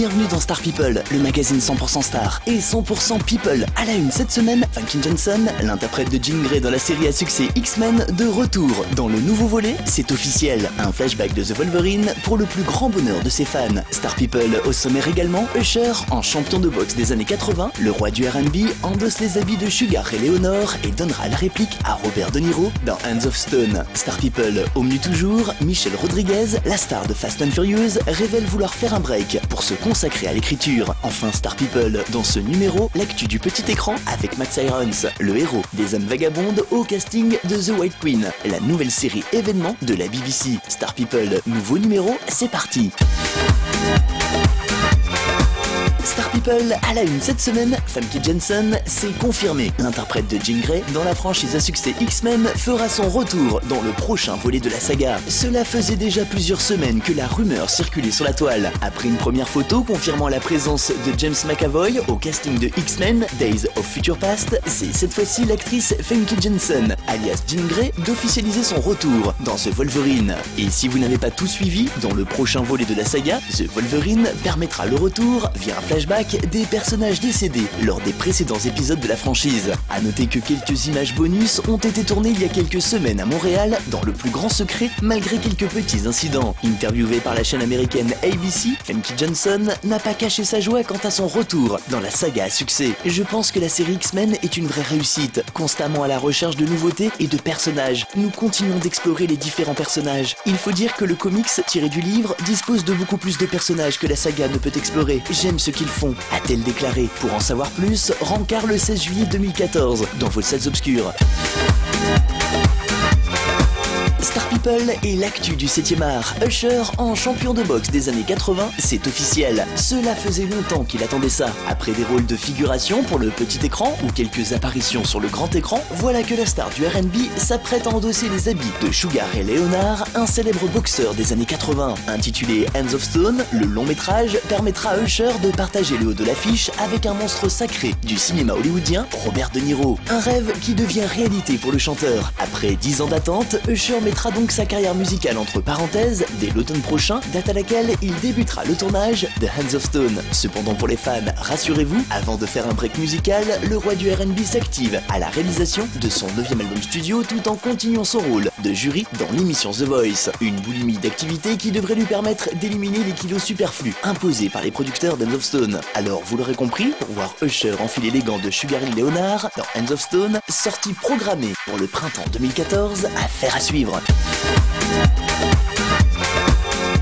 Bienvenue dans Star People, le magazine 100% star et 100% people. À la une cette semaine, Famke Janssen, l'interprète de Jean Grey dans la série à succès X-Men, de retour. Dans le nouveau volet, c'est officiel, un flashback de The Wolverine pour le plus grand bonheur de ses fans. Star People au sommaire également, Usher, en champion de boxe des années 80, le roi du R&B, endosse les habits de Sugar Ray Leonard et donnera la réplique à Robert De Niro dans Hands of Stone. Star People au menu toujours, Michelle Rodriguez, la star de Fast and Furious, révèle vouloir faire un break pour se consacrer à l'écriture. Enfin Star People, dans ce numéro, l'actu du petit écran avec Max Irons, le héros des âmes vagabondes au casting de The White Queen, la nouvelle série événement de la BBC. Star People, nouveau numéro, c'est parti. Star People, à la une cette semaine, Famke Janssen s'est confirmée. L'interprète de Jean Grey dans la franchise à succès X-Men fera son retour dans le prochain volet de la saga. Cela faisait déjà plusieurs semaines que la rumeur circulait sur la toile. Après une première photo confirmant la présence de James McAvoy au casting de X-Men Days of Future Past, c'est cette fois-ci l'actrice Famke Janssen, alias Jean Grey, d'officialiser son retour dans The Wolverine. Et si vous n'avez pas tout suivi, dans le prochain volet de la saga, The Wolverine permettra le retour via un flashback des personnages décédés lors des précédents épisodes de la franchise. A noter que quelques images bonus ont été tournées il y a quelques semaines à Montréal dans le plus grand secret malgré quelques petits incidents. Interviewée par la chaîne américaine ABC, Famke Janssen n'a pas caché sa joie quant à son retour dans la saga à succès. Je pense que la série X-Men est une vraie réussite, constamment à la recherche de nouveautés et de personnages. Nous continuons d'explorer les différents personnages. Il faut dire que le comics tiré du livre dispose de beaucoup plus de personnages que la saga ne peut explorer. J'aime ce qu'ils font, a-t-elle déclaré. Pour en savoir plus, rencard le 16 juillet 2014 dans vos salles obscures. Star People et l'actu du 7e art. Usher, en champion de boxe des années 80, c'est officiel. Cela faisait longtemps qu'il attendait ça. Après des rôles de figuration pour le petit écran ou quelques apparitions sur le grand écran, voilà que la star du R&B s'apprête à endosser les habits de Sugar Ray Leonard, un célèbre boxeur des années 80. Intitulé Hands of Stone, le long métrage permettra à Usher de partager le haut de l'affiche avec un monstre sacré du cinéma hollywoodien, Robert De Niro. Un rêve qui devient réalité pour le chanteur. Après 10 ans d'attente, Usher mettra donc sa carrière musicale entre parenthèses dès l'automne prochain, date à laquelle il débutera le tournage de Hands of Stone. Cependant pour les fans, rassurez-vous, avant de faire un break musical, le roi du R&B s'active à la réalisation de son 9e album studio tout en continuant son rôle de jury dans l'émission The Voice. Une boulimie d'activité qui devrait lui permettre d'éliminer les kilos superflus imposés par les producteurs d'Hands of Stone. Alors vous l'aurez compris, pour voir Usher enfiler les gants de Sugar Ray Leonard dans Hands of Stone, sortie programmée pour le printemps 2014, affaire à suivre.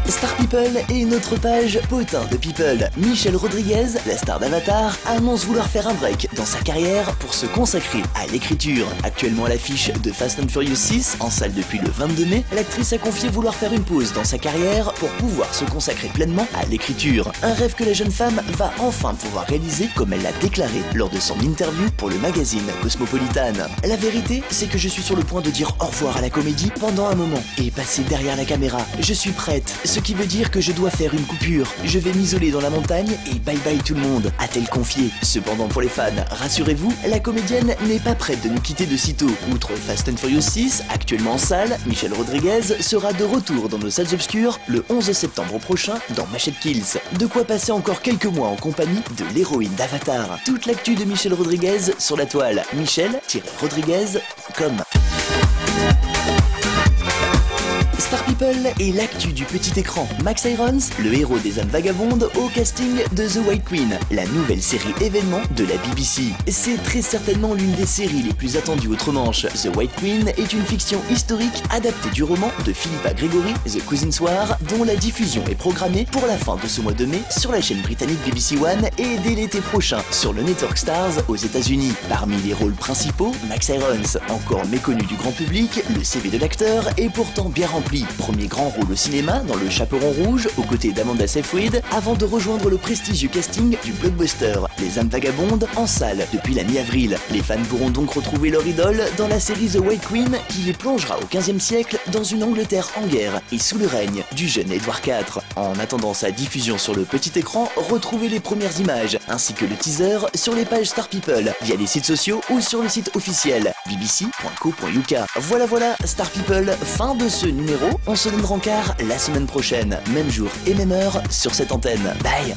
Star People et notre page potin de People. Michelle Rodriguez, la star d'Avatar, annonce vouloir faire un break dans sa carrière pour se consacrer à l'écriture. Actuellement à l'affiche de Fast and Furious 6, en salle depuis le 22 mai, l'actrice a confié vouloir faire une pause dans sa carrière pour pouvoir se consacrer pleinement à l'écriture. Un rêve que la jeune femme va enfin pouvoir réaliser comme elle l'a déclaré lors de son interview pour le magazine Cosmopolitan. La vérité, c'est que je suis sur le point de dire au revoir à la comédie pendant un moment et passer derrière la caméra. Je suis prête. Ce qui veut dire que je dois faire une coupure. Je vais m'isoler dans la montagne et bye bye tout le monde, a-t-elle confié. Cependant pour les fans, rassurez-vous, la comédienne n'est pas prête de nous quitter de sitôt. Outre Fast and Furious 6, actuellement en salle, Michelle Rodriguez sera de retour dans nos salles obscures le 11 septembre prochain dans Machete Kills. De quoi passer encore quelques mois en compagnie de l'héroïne d'Avatar. Toute l'actu de Michelle Rodriguez sur la toile michelle-rodriguez.com. Star People et l'actu du petit écran. Max Irons, le héros des âmes vagabondes au casting de The White Queen, la nouvelle série événement de la BBC. C'est très certainement l'une des séries les plus attendues outre-Manche. The White Queen est une fiction historique adaptée du roman de Philippa Gregory, The Cousin's War, dont la diffusion est programmée pour la fin de ce mois de mai sur la chaîne britannique BBC One et dès l'été prochain sur le Network Stars aux États-Unis. Parmi les rôles principaux, Max Irons, encore méconnu du grand public, le CV de l'acteur est pourtant bien rempli. Premier grand rôle au cinéma dans Le Chaperon Rouge aux côtés d'Amanda Seyfried avant de rejoindre le prestigieux casting du blockbuster Les âmes vagabondes en salle depuis la mi-avril. Les fans pourront donc retrouver leur idole dans la série The White Queen qui les plongera au XVe siècle dans une Angleterre en guerre et sous le règne du jeune Édouard IV. En attendant sa diffusion sur le petit écran, retrouvez les premières images ainsi que le teaser sur les pages Star People via les sites sociaux ou sur le site officiel bbc.co.uk. Voilà, Star People, fin de ce numéro héros. On se donne rencard la semaine prochaine, même jour et même heure sur cette antenne. Bye.